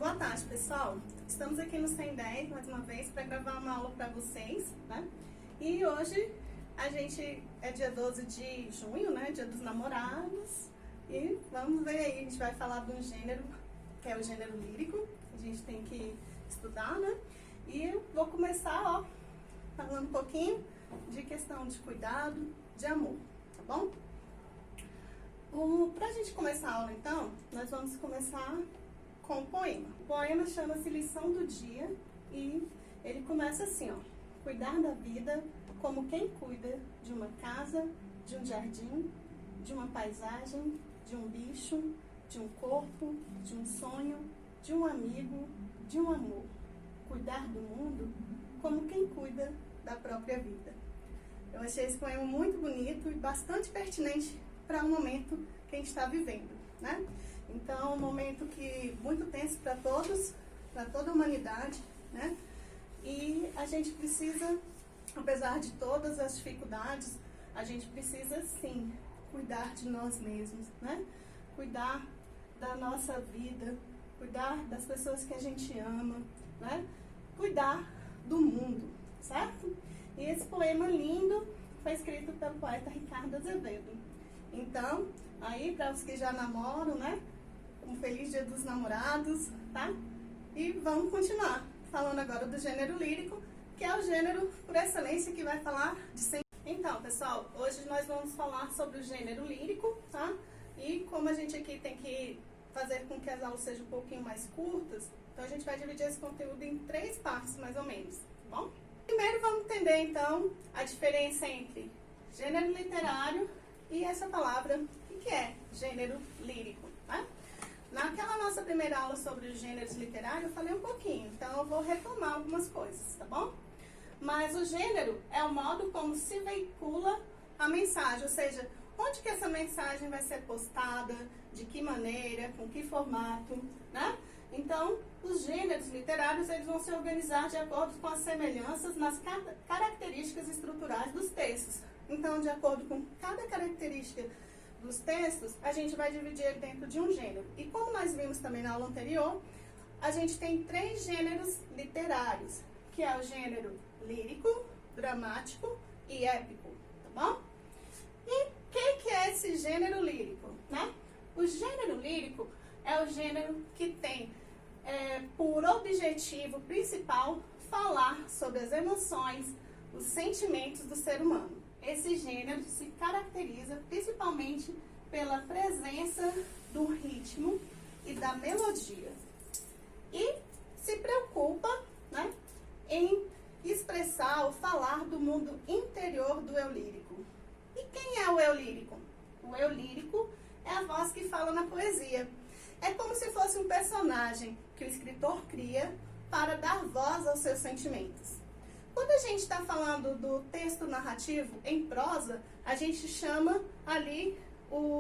Boa tarde, pessoal. Estamos aqui no 110 mais uma vez para gravar uma aula para vocês, né? E hoje a gente é dia 12 de junho, né? Dia dos namorados. E vamos ver aí, a gente vai falar de um gênero que é o gênero lírico. A gente tem que estudar, né? E eu vou começar, ó, falando um pouquinho de questão de cuidado, de amor, tá bom? Pra gente começar a aula, então, nós vamos começar com um poema. O poema chama-se Lição do Dia e ele começa assim, ó. Cuidar da vida como quem cuida de uma casa, de um jardim, de uma paisagem, de um bicho, de um corpo, de um sonho, de um amigo, de um amor. Cuidar do mundo como quem cuida da própria vida. Eu achei esse poema muito bonito e bastante pertinente para o momento que a gente está vivendo, né? Então, um momento que muito tenso para todos, para toda a humanidade, né? E a gente precisa, apesar de todas as dificuldades, a gente precisa sim cuidar de nós mesmos, né? Cuidar da nossa vida, cuidar das pessoas que a gente ama, né? Cuidar do mundo, certo? E esse poema lindo foi escrito pelo poeta Ricardo Azevedo. Então, aí para os que já namoram, né? Um feliz dia dos namorados, tá? E vamos continuar falando agora do gênero lírico, que é o gênero por excelência que vai falar de sentimento. Então, pessoal, hoje nós vamos falar sobre o gênero lírico, tá? E como a gente aqui tem que fazer com que as aulas sejam um pouquinho mais curtas, então a gente vai dividir esse conteúdo em 3 partes, mais ou menos, tá bom? Primeiro vamos entender, então, a diferença entre gênero literário e essa palavra, o que é gênero lírico, tá? Naquela nossa primeira aula sobre os gêneros literários, eu falei um pouquinho, então eu vou retomar algumas coisas, tá bom? Mas o gênero é o modo como se veicula a mensagem, ou seja, onde que essa mensagem vai ser postada, de que maneira, com que formato, né? Então, os gêneros literários, eles vão se organizar de acordo com as semelhanças nas características estruturais dos textos. Então, de acordo com cada característica dos textos, a gente vai dividir ele dentro de um gênero. E como nós vimos também na aula anterior, a gente tem 3 gêneros literários, que é o gênero lírico, dramático e épico, tá bom? E o que é esse gênero lírico, né? O gênero lírico é o gênero que tem por objetivo principal falar sobre as emoções, os sentimentos do ser humano. Esse gênero se caracteriza principalmente pela presença do ritmo e da melodia. E se preocupa, né, em expressar ou falar do mundo interior do eu lírico. E quem é o eu lírico? O eu lírico é a voz que fala na poesia. É como se fosse um personagem que o escritor cria para dar voz aos seus sentimentos. Quando a gente está falando do texto narrativo em prosa, a gente chama ali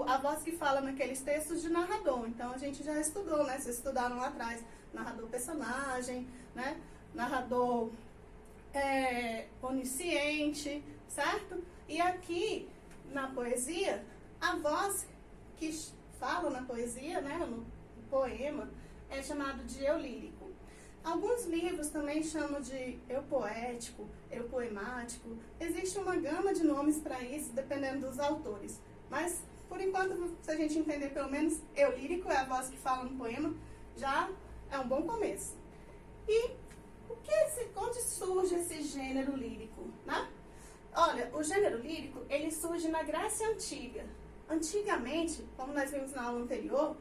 a voz que fala naqueles textos de narrador. Então, a gente já estudou, né? Vocês estudaram lá atrás, narrador personagem, né? Narrador onisciente, certo? E aqui, na poesia, a voz que fala na poesia, né? No poema, é chamado de eu lírico. Alguns livros também chamam de eu poético, eu poemático. Existe uma gama de nomes para isso, dependendo dos autores. Mas, por enquanto, se a gente entender pelo menos eu lírico é a voz que fala no poema, já é um bom começo. E onde surge esse gênero lírico, né? Olha, o gênero lírico, ele surge na Grécia Antiga. Antigamente, como nós vimos na aula anterior,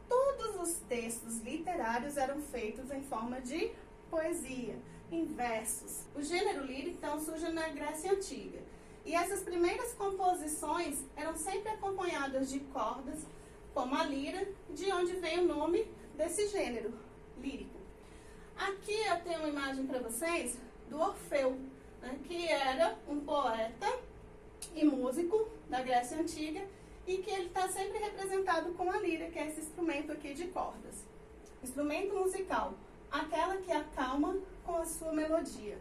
todos os textos literários eram feitos em forma de poesia, em versos. O gênero lírico, então, surge na Grécia Antiga. E essas primeiras composições eram sempre acompanhadas de cordas, como a lira, de onde vem o nome desse gênero, lírico. Aqui eu tenho uma imagem para vocês do Orfeu, né, que era um poeta e músico da Grécia Antiga, e que ele está sempre representado com a lira, que é esse instrumento aqui de cordas. Instrumento musical, aquela que acalma com a sua melodia.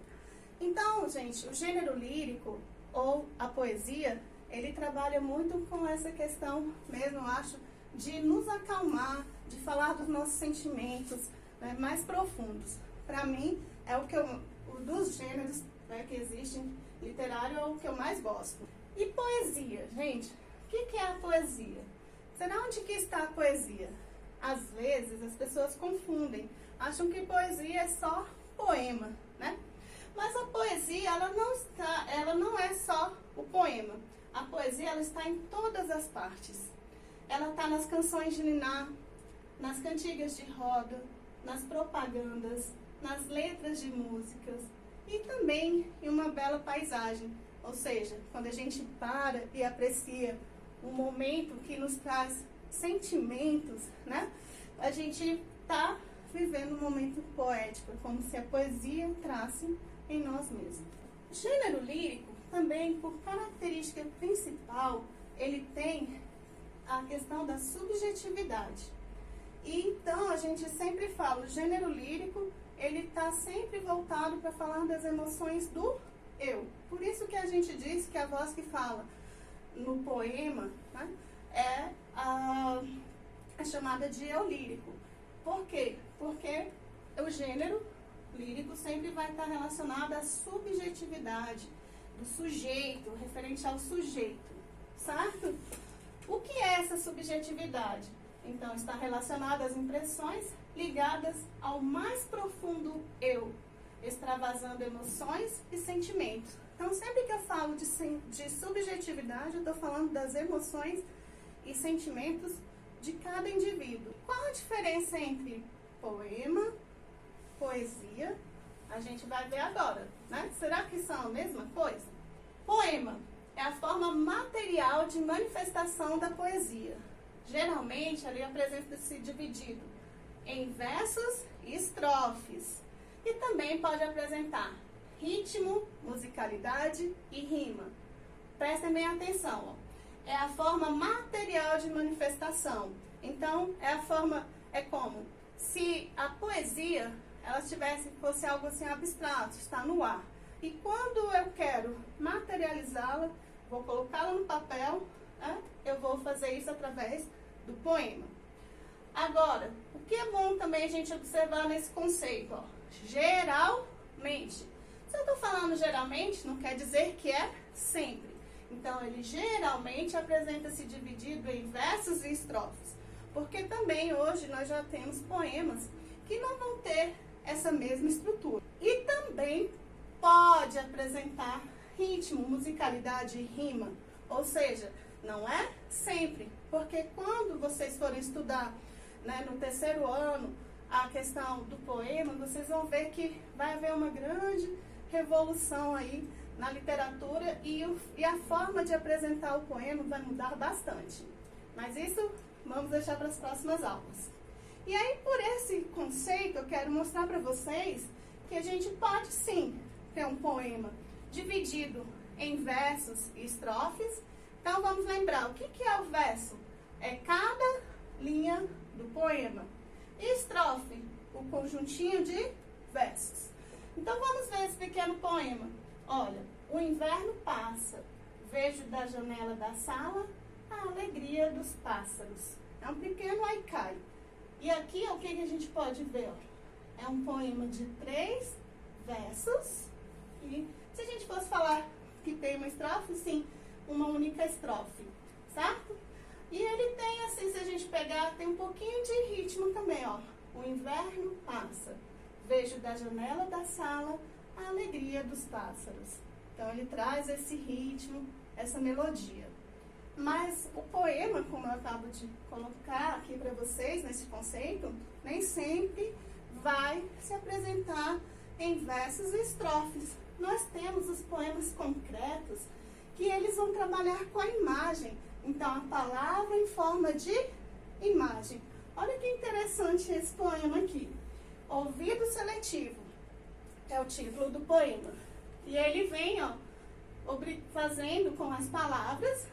Então, gente, o gênero lírico, ou a poesia, ele trabalha muito com essa questão mesmo, eu acho, de nos acalmar, de falar dos nossos sentimentos, né, mais profundos. Para mim, é o que dos gêneros, né, que existem, literário é o que eu mais gosto. E poesia, gente, o que é a poesia? Será onde que está a poesia? Às vezes as pessoas confundem, acham que poesia é só poema, né? Mas a poesia, ela não é só o poema. A poesia, ela está em todas as partes. Ela está nas canções de niná, nas cantigas de roda, nas propagandas, nas letras de músicas e também em uma bela paisagem. Ou seja, quando a gente para e aprecia um momento que nos traz sentimentos, né? A gente está vivendo um momento poético, como se a poesia entrasse em nós mesmos. O gênero lírico também, por característica principal, ele tem a questão da subjetividade. E então a gente sempre fala, o gênero lírico, ele está sempre voltado para falar das emoções do eu. Por isso que a gente diz que a voz que fala no poema, né, é a chamada de eu lírico. Por quê? Porque o gênero lírico sempre vai estar relacionado à subjetividade do sujeito, referente ao sujeito, certo? O que é essa subjetividade? Então, está relacionada às impressões ligadas ao mais profundo eu, extravasando emoções e sentimentos. Então, sempre que eu falo de subjetividade, eu estou falando das emoções e sentimentos de cada indivíduo. Qual a diferença entre poema, poesia? A gente vai ver agora, né? Será que são a mesma coisa? Poema é a forma material de manifestação da poesia. Geralmente, ali apresenta-se dividido em versos e estrofes. E também pode apresentar ritmo, musicalidade e rima. Prestem bem atenção, ó. É a forma material de manifestação. Então, é como se a poesia, ela fosse algo assim abstrato, está no ar. E quando eu quero materializá-la, vou colocá-la no papel, né? Eu vou fazer isso através do poema. Agora, o que é bom também a gente observar nesse conceito? Ó, geralmente. Se eu estou falando geralmente, não quer dizer que é sempre. Então, ele geralmente apresenta-se dividido em versos e estrofes. Porque também hoje nós já temos poemas que não vão ter essa mesma estrutura. E também pode apresentar ritmo, musicalidade e rima. Ou seja, não é sempre. Porque quando vocês forem estudar, né, no terceiro ano a questão do poema, vocês vão ver que vai haver uma grande revolução aí na literatura e a forma de apresentar o poema vai mudar bastante. Mas isso vamos deixar para as próximas aulas. E aí, por esse conceito, eu quero mostrar para vocês que a gente pode sim ter um poema dividido em versos e estrofes. Então, vamos lembrar, o que é o verso? É cada linha do poema. E estrofe, o conjuntinho de versos. Então, vamos ver esse pequeno poema. Olha, o inverno passa, vejo da janela da sala a alegria dos pássaros. É um pequeno haikai. E aqui, o que a gente pode ver? É um poema de 3 versos. E se a gente fosse falar que tem uma estrofe, sim, uma única estrofe, certo? E ele tem, assim, se a gente pegar, tem um pouquinho de ritmo também, ó. O inverno passa, vejo da janela da sala a alegria dos pássaros. Então, ele traz esse ritmo, essa melodia. Mas o poema, como eu acabo de colocar aqui para vocês, nesse conceito, nem sempre vai se apresentar em versos e estrofes. Nós temos os poemas concretos que eles vão trabalhar com a imagem. Então, a palavra em forma de imagem. Olha que interessante esse poema aqui. Ouvido seletivo é o título do poema. E ele vem, ó, fazendo com as palavras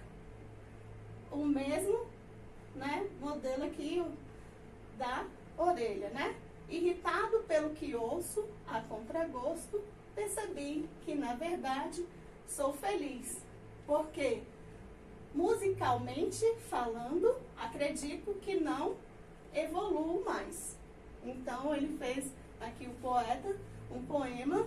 o mesmo, né, modelo aqui da orelha, né? Irritado pelo que ouço, a contragosto, percebi que, na verdade, sou feliz. Porque, musicalmente falando, acredito que não evoluo mais. Então ele fez aqui o poeta, um poema,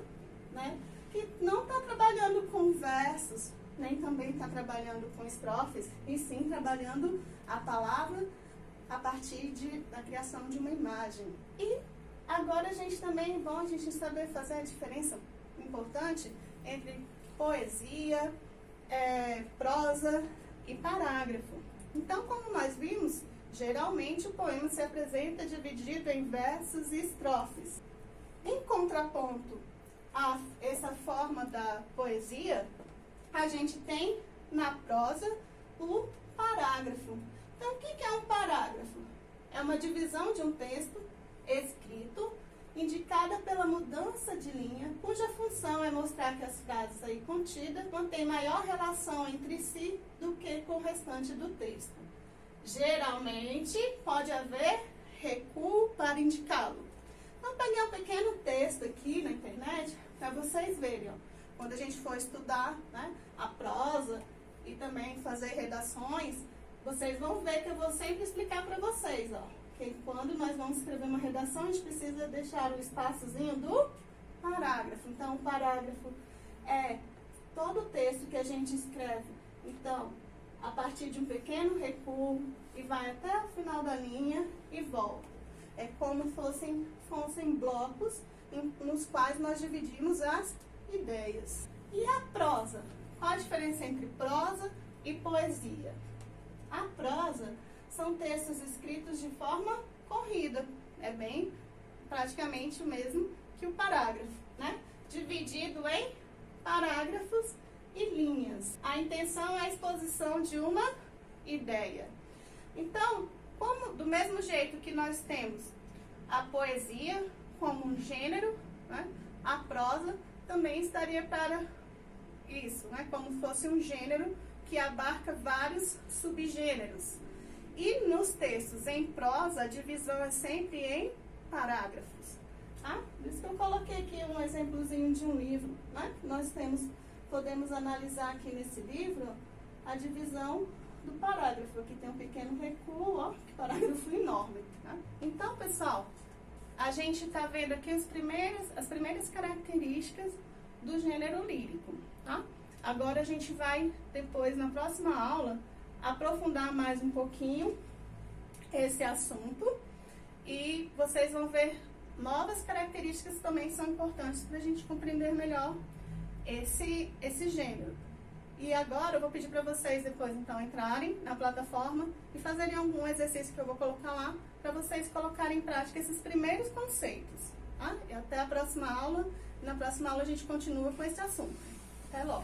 né, que não está trabalhando com versos, nem também está trabalhando com estrofes, e sim trabalhando a palavra a partir da criação de uma imagem. E agora a gente também é bom a gente saber fazer a diferença importante entre poesia, prosa e parágrafo. Então, como nós vimos, geralmente o poema se apresenta dividido em versos e estrofes. Em contraponto a essa forma da poesia, a gente tem na prosa o parágrafo. Então, o que é um parágrafo? É uma divisão de um texto escrito, indicada pela mudança de linha, cuja função é mostrar que as frases aí contidas mantêm maior relação entre si do que com o restante do texto. Geralmente, pode haver recuo para indicá-lo. Então, peguei um pequeno texto aqui na internet para vocês verem. Ó. Quando a gente for estudar, né, a prosa e também fazer redações, vocês vão ver que eu vou sempre explicar para vocês, ó, que quando nós vamos escrever uma redação, a gente precisa deixar o espaçozinho do parágrafo. Então, o parágrafo é todo o texto que a gente escreve. Então, a partir de um pequeno recuo e vai até o final da linha e volta. É como fossem blocos nos quais nós dividimos as ideias. E a prosa? Qual a diferença entre prosa e poesia? A prosa são textos escritos de forma corrida. É bem praticamente o mesmo que o parágrafo, né? Dividido em parágrafos e linhas. A intenção é a exposição de uma ideia. Então, do mesmo jeito que nós temos a poesia como um gênero, né? A prosa também estaria para isso, né? Como fosse um gênero que abarca vários subgêneros. E nos textos em prosa, a divisão é sempre em parágrafos. Tá? Por isso que eu coloquei aqui um exemplozinho de um livro, né? Nós podemos analisar aqui nesse livro a divisão do parágrafo. Aqui tem um pequeno recuo, ó, que parágrafo enorme. Tá? Então, pessoal, a gente está vendo aqui as primeiras características do gênero lírico. Tá? Agora a gente vai, depois, na próxima aula, aprofundar mais um pouquinho esse assunto e vocês vão ver novas características que também são importantes para a gente compreender melhor esse gênero. E agora eu vou pedir para vocês depois, então, entrarem na plataforma e fazerem algum exercício que eu vou colocar lá para vocês colocarem em prática esses primeiros conceitos. Tá? E até a próxima aula. Na próxima aula a gente continua com esse assunto. Até logo!